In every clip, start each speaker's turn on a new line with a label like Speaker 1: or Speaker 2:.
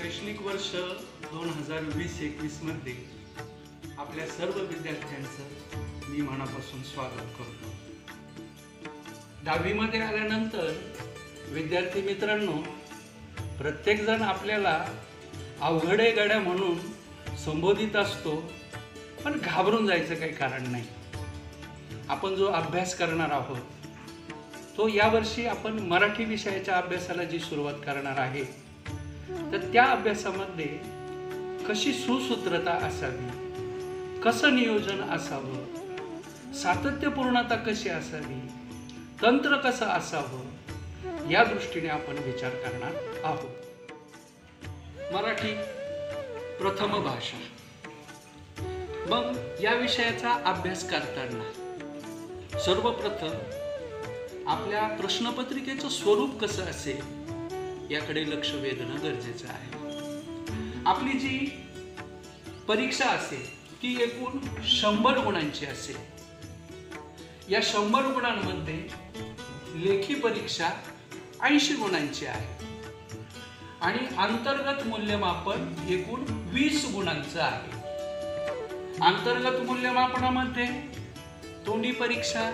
Speaker 1: शैक्षणिक वर्ष 2020-21 मध्ये आपल्या सर्व विद्यार्थ्यांचं मी मनापासून स्वागत करतो। 10वी मध्ये आल्यानंतर विद्यार्थी मित्रांनो, प्रत्येक जण आपल्याला अवघडे गड्या म्हणून संबोधित असतो, पण घाबरून जायचं काही कारण नाही। आपण जो अभ्यास करणार आहोत तो यावर्षी आपण मराठी विषयाच्या अभ्यासाला जी सुरुवात करणार आहे, तर त्या अभ्यासामध्ये कशी सुसूत्रता असावी, कसं नियोजन असावं, सातत्यपूर्णता कशी असावी, तंत्र कसं असावं, या दृष्टीने आपण विचार करणार आहोत। मराठी प्रथम भाषा। मग या विषयाचा अभ्यास करताना सर्वप्रथम आपल्या प्रश्नपत्रिकेचं स्वरूप कसं असेल याकडे लक्ष वेधणं गरजेचं आहे। आपली जी परीक्षा असेल ती एकूण 100 गुणांची असेल। या 100 गुणांमध्ये लेखी परीक्षा 80 गुणांची आहे आणि अंतर्गत मूल्यमापन एकूण 20 गुणांचं आहे। अंतर्गत मूल्यमापनामध्ये तोंडी परीक्षा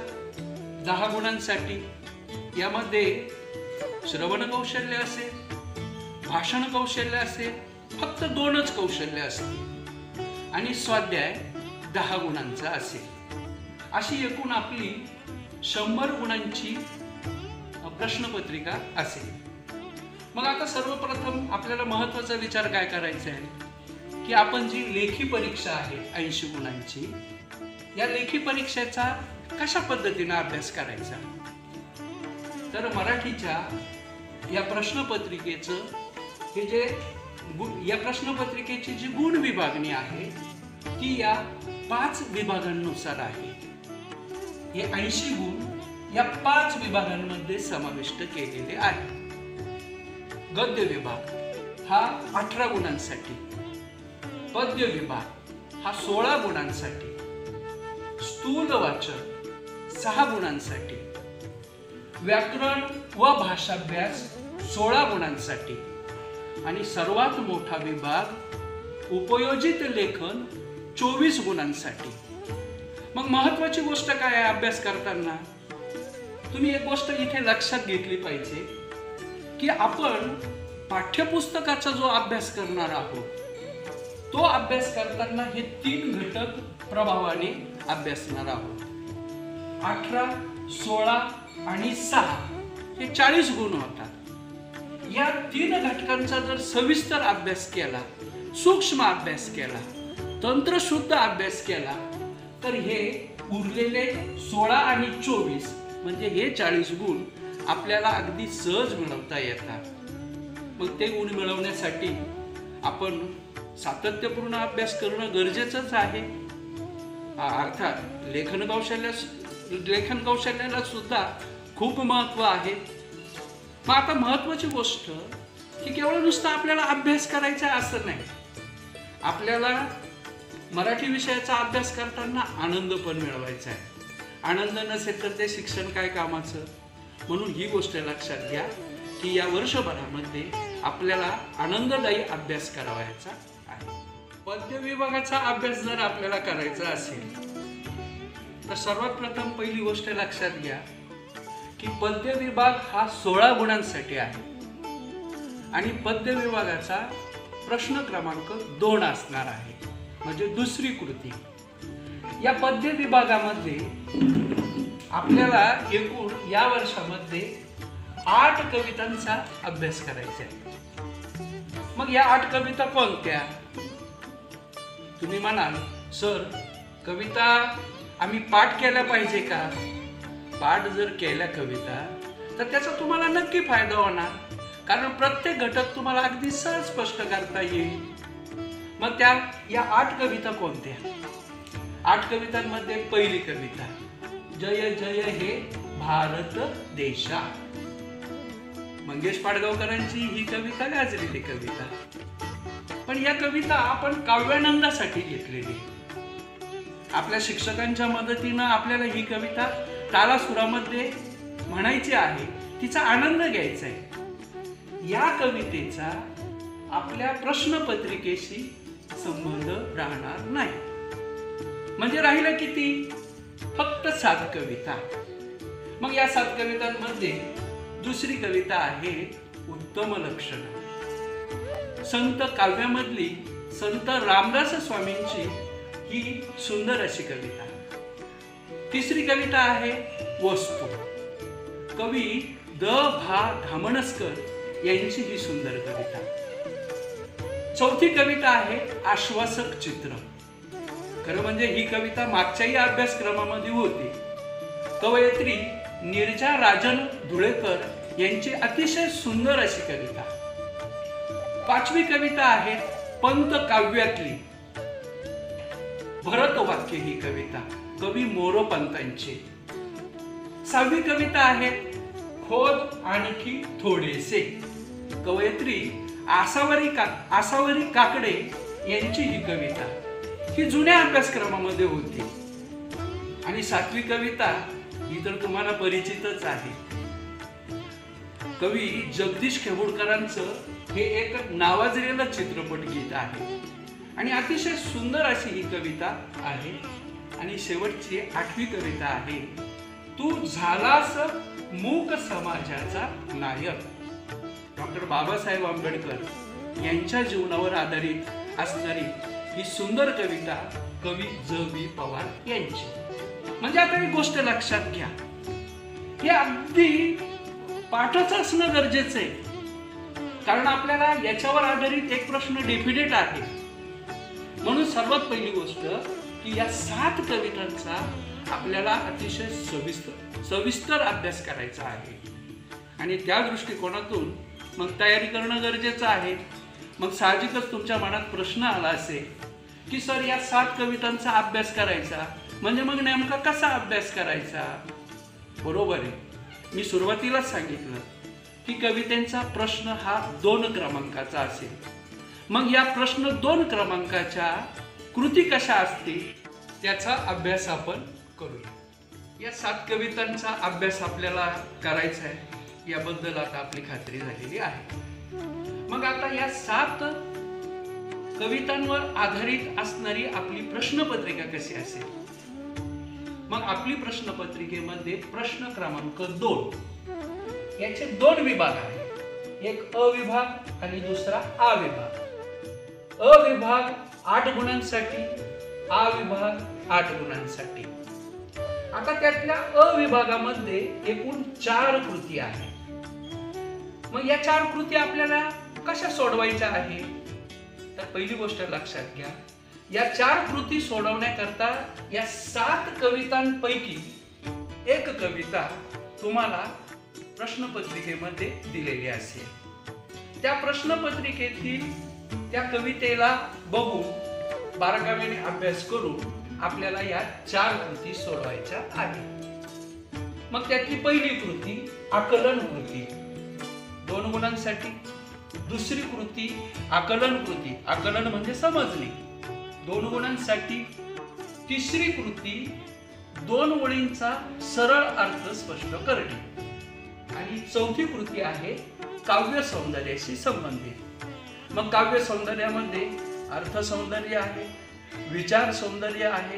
Speaker 1: 10 गुणांसाठी, यामध्ये श्रवण कौशल्य असेल, भाषण कौशल्य असेल, फक्त 2च कौशल्य असतील आणि स्वाध्याय 10 गुणांचा असेल। अशी एकूण आपली 100 गुणांची प्रश्नपत्रिका असेल। मग आता सर्वप्रथम आपल्याला महत्त्वाचा विचार काय करायचा आहे की आपण जी लेखी परीक्षा आहे 80 गुणांची, या लेखी परीक्षेचा कशा पद्धतीने अभ्यास करायचा। तर मराठीच्या या प्रश्नपत्रिकेचं या प्रश्नपत्रिकेची जी गुण विभागणी आहे ती या 5 विभागांनुसार आहे। हे 80 गुण या 5 विभागांमध्ये समाविष्ट केलेले आहेत। गद्य विभाग हा 18 गुणांसाठी, पद्य विभाग हा 16 गुणांसाठी, स्थूल वाचन 6 गुणांसाठी, व्याकरण व भाषाभ्यास 16 गुणांसाठी आणि सर्वात मोठा विभाग उपयोजित लेखन 24 गुणांसाठी। मग महत्त्वाची गोष्ट काय आहे अभ्यास करताना, तुम्ही एक गोष्ट इथे लक्षात घेतली पाहिजे की आपण पाठ्यपुस्तकाचा जो अभ्यास करणार आहोत तो अभ्यास करताना हे 3 घटक प्रभावाने अभ्यासणार आहोत। 18, 16 आणि 6 हे 40 गुण होतात। या 3 घटकांचा जर सविस्तर अभ्यास केला, सूक्ष्म अभ्यास केला, तंत्रशुद्ध अभ्यास केला, तर हे उरलेले 16 आणि 24 म्हणजे हे 40 गुण आपल्याला अगदी सहज मिळवता येतात। मग ते गुण मिळवण्यासाठी आपण सातत्यपूर्ण अभ्यास करणं गरजेचंच आहे। अर्थात लेखन कौशल्याला सुद्धा खूप महत्त्व आहे। मग आता महत्त्वाची गोष्ट की केवळ नुसतं आपल्याला अभ्यास करायचा असं नाही, आपल्याला मराठी विषयाचा अभ्यास करताना आनंद पण मिळवायचा आहे। आनंद नसेल तर ते शिक्षण काय कामाचं। म्हणून ही गोष्ट लक्षात घ्या की या वर्षभरामध्ये आपल्याला आनंददायी अभ्यास करावायचा आहे। पद्य विभागाचा अभ्यास जर आपल्याला करायचा असेल तर सर्वात प्रथम पहिली गोष्ट लक्षात घ्या की पद्य विभाग हा 16 गुणांसाठी आहे आणि पद्य विभागाचा प्रश्न क्रमांक 2 असणार आहे, म्हणजे दुसरी कृती। या पद्य विभागामध्ये आपल्याला एकूण या वर्षामध्ये 8 कवितांचा अभ्यास करायचा आहे। मग या 8 कविता कोणत्या? तुम्ही म्हणाल सर, कविता आम्ही पाठ केल्या पाहिजे का? पाठ जर केल्या कविता तर त्याचा तुम्हाला नक्की फायदा होणार, कारण प्रत्येक घटक तुम्हाला अगदी सहज स्पष्ट करता येईल। मग या 8 कविता कोणत्या? 8 कवितांमध्ये पहिली कविता जय जय हे भारत देशा, मंगेश पाडगावकरांची ही कविता गाजलेली कविता। पण या कविता आपण काव्यानंदासाठी घेतलेली। आपल्या शिक्षकांच्या मदतीनं आपल्याला ही कविता तालासुरामध्ये म्हणायची आहे, तिचा आनंद घ्यायचा आहे। या कवितेचा आपल्या प्रश्नपत्रिकेशी संबंध राहणार नाही. म्हणजे राहिलं किती? फक्त 7 कविता. मग या 7 कवितांमध्ये दुसरी कविता आहे उत्तम लक्षण. संत काव्यामधली संत रामदास स्वामींची ही सुंदर अशी कविता. तिसरी कविता आहे वस्तू. कवी द भा धामणसकर यांची ही सुंदर कविता. चौथी कविता आहे आश्वासक चित्र. खरं म्हणजे ही कविता मागच्याही अभ्यासक्रमामध्ये होती. कवयित्री नीरजा राजन धुळेकर यांची अतिशय सुंदर अशी कविता. पाचवी कविता आहे पंत काव्यातली भरत वाक्य ही कविता, कवी मोरोपंतांची. 6वी कविता आहे खोद आणखी थोडेसे. कवयित्री आसावरी काकडे यांची ही कविता. ही जुन्या अभ्यासक्रमामध्ये होती. आणि 7वी कविता ही तर तुम्हाला परिचितच आहे. कवी जगदीश खेबुडकरांचं हे एक नावाजलेलं चित्रपट गीत आहे आणि अतिशय सुंदर अशी ही कविता आहे. आणि शेवटची 8वी कविता आहे तू झालास मूक समाजाचा नायक. डॉक्टर बाबासाहेब आंबेडकर यांच्या जीवनावर आधारित असणारी ही सुंदर कविता कवी ज.बी. पवार यांची. म्हणजे आता एक गोष्ट लक्षात घ्या, हे अगदी पाठच असणं गरजेचं आहे. कारण आपल्याला याच्यावर आधारित एक प्रश्न डेफिनेट आहे. म्हणून सर्वात पहिली गोष्ट की या 7 कवितांचा आपल्याला अतिशय सविस्तर अभ्यास करायचा आहे. आणि त्या दृष्टिकोनातून मग तयारी करणं गरजेचं आहे. मग साहजिकच तुमच्या मनात प्रश्न आला असेल की सर या 7 कवितांचा अभ्यास करायचा म्हणजे मग नेमका कसा अभ्यास करायचा? बरोबर आहे, मी सुरुवातीलाच सांगितलं की कवितेचा प्रश्न हा 2 क्रमांकाचा असेल. मग या प्रश्न 2 क्रमांकाच्या कृती कशा असतील त्याचा अभ्यास आपण करूया. या 7 कवितांचा अभ्यास आपल्याला करायचा आहे याबद्दल आता आपली खात्री झालेली आहे. मग आता या 7 कवितांवर आधारित असणारी आपली प्रश्नपत्रिका कशी असेल? मग आपली प्रश्नपत्रिकेमध्ये प्रश्न क्रमांक 2 याचे 2 विभाग आहेत. एक अ विभाग आणि दुसरा आ विभाग. अ विभाग 8 गुणांसाठी, आ विभाग 8 गुणांसाठी. आता त्यातल्या अ विभागामध्ये एकूण 4 कृती आहेत. मग या 4 कृती आपल्याला कशा सोडवायच्या आहे? तर पहिली गोष्ट लक्षात घ्या, या 4 कृती सोडवण्याकरता या 7 कवितांपैकी एक कविता तुम्हाला प्रश्नपत्रिकेमध्ये दिलेली असेल. त्या प्रश्नपत्रिकेतील त्या कवितेला बघून बारकाईने अभ्यास करून आपल्याला या 4 कृती सोडवायच्या आहेत. मग त्यातली पहिली कृती आकलन कृती 2 गुणांसाठी. दुसरी कृती आकलन कृती, आकलन म्हणजे समजणे, 2 गुणांसाठी. तिसरी कृती 2 ओळींचा सरळ अर्थ स्पष्ट करणे. आणि चौथी कृती आहे काव्य सौंदर्याशी संबंधित. मग काव्य सौंदर्यामध्ये अर्थ सौंदर्य आहे, विचार सौंदर्य आहे.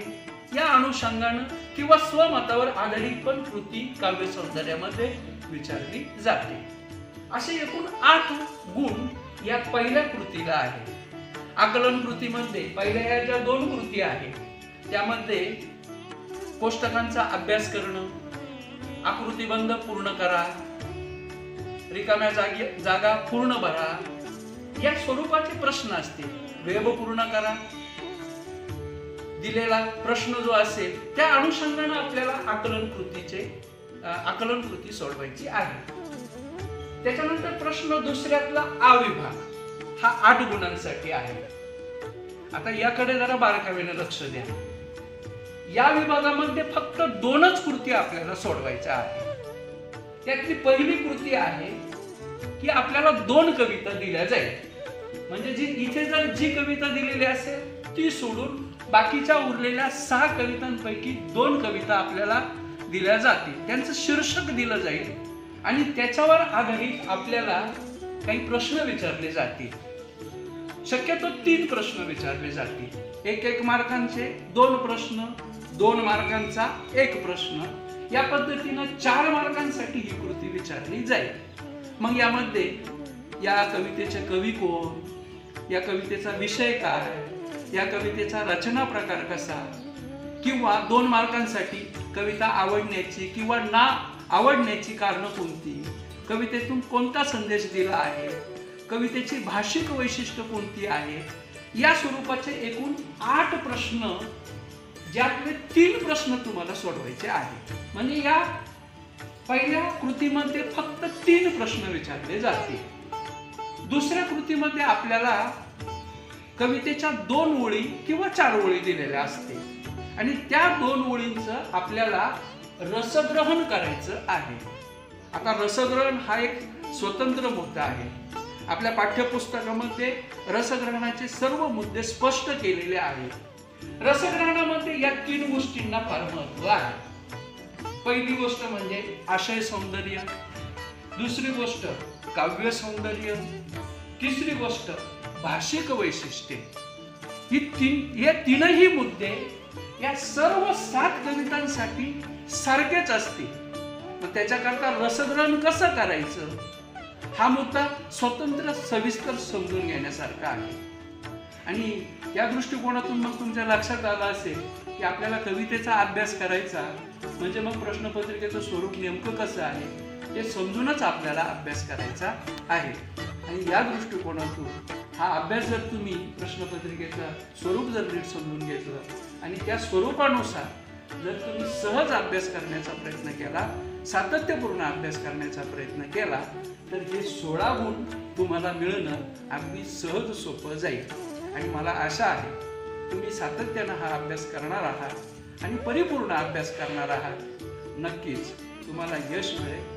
Speaker 1: या अनुषंगानं किंवा स्वमतावर आधारित पण कृती काव्य सौंदर्यामध्ये विचारली जाते. असे एकूण 8 गुण या पहिल्या कृतीला आहे. आकलन कृतीमध्ये पहिल्या या ज्या 2 कृती आहेत त्यामध्ये कोष्टकांचा अभ्यास करणं, आकृतिबंध पूर्ण करा, रिकाम्या जागा पूर्ण भरा, या स्वरूपाचे प्रश्न असतील. वेब पूर्ण करा. दिलेला प्रश्न जो असेल त्या अनुषंगाने आपल्याला आकलन कृती सोडवायची आहे. त्याच्यानंतर प्रश्न दुसऱ्यातला आ विभाग हा 8 गुणांसाठी आहे. आता याकडे जरा बारकाईने लक्ष द्या. या विभागामध्ये फक्त 2च कृती आपल्याला सोडवायच्या आहेत. त्यातली पहिली कृती आहे की आपल्याला 2 कविता दिल्या जाईल. म्हणजे इथे जर जी कविता दिलेली असेल ती सोडून बाकीच्या उरलेल्या 6 कवितांपैकी 2 कविता आपल्याला दिल्या जातील. त्यांचं शीर्षक दिलं जाईल आणि त्याच्यावर आधारित आपल्याला काही प्रश्न विचारले जातील. शक्यतो 3 प्रश्न विचारले जातील, 1 मार्कांचे 2 प्रश्न, 2 मार्कांचा 1 प्रश्न, या पद्धतीनं 4 मार्कांसाठी ही कृती विचारली जाईल. मग यामध्ये या कवितेचे कवी कोण, या कवितेचा विषय काय, या कवितेचा रचना प्रकार कसा, किंवा 2 मार्कांसाठी कविता आवडण्याची किंवा ना आवडण्याची कारणं कोणती, कवितेतून कोणता संदेश दिला आहे, कवितेची भाषिक वैशिष्ट्य कोणती आहे, या स्वरूपाचे एकूण 8 प्रश्न, ज्यातले 3 प्रश्न तुम्हाला सोडवायचे आहेत. म्हणजे या पहिल्या कृतीमध्ये फक्त 3 प्रश्न विचारले जातील. दुसऱ्या कृतीमध्ये आपल्याला कवितेच्या 2 ओळी किंवा 4 ओळी दिलेल्या असतील आणि त्या 2 ओळींचं आपल्याला रसग्रहण करायचं आहे. आता रसग्रहण हा एक स्वतंत्र मुद्दा आहे. आपल्या पाठ्यपुस्तकामध्ये रसग्रहणाचे सर्व मुद्दे स्पष्ट केलेले आहेत. रसग्रहणामध्ये या 3 गोष्टींना फार महत्व आहे. पहिली गोष्ट म्हणजे आशय सौंदर्य, दुसरी गोष्ट काव्य सौंदर्य, तिसरी गोष्ट भाषिक वैशिष्ट्ये. हे तीनही मुद्दे या सर्व 7 कवितांसाठी सारखेच असतील. मग त्याच्याकरता रसग्रहण कसं करायचं हा मुद्दा स्वतंत्र सविस्तर समजून घेण्यासारखा आहे. आणि या दृष्टिकोनातून मग तुमच्या लक्षात आलं असेल की आपल्याला कवितेचा अभ्यास करायचा म्हणजे मग प्रश्नपत्रिकेचं स्वरूप नेमकं कसं आहे ते समजूनच आपल्याला अभ्यास करायचा आहे. आणि या दृष्टिकोनातून हा अभ्यास जर तुम्ही प्रश्नपत्रिकेचं स्वरूप जर नीट समजून घेतलं आणि त्या स्वरूपानुसार जर तुम्ही सहज अभ्यास करण्याचा प्रयत्न केला, सातत्यपूर्ण अभ्यास करण्याचा प्रयत्न केला, तर हे 16 गुण तुम्हाला मिळणं अगदी सहज सोपं जाईल. आणि मला आशा आहे तुम्ही सातत्यानं हा अभ्यास करणार आहात आणि परिपूर्ण अभ्यास करणार आहात. नक्कीच तुम्हाला यश मिळेल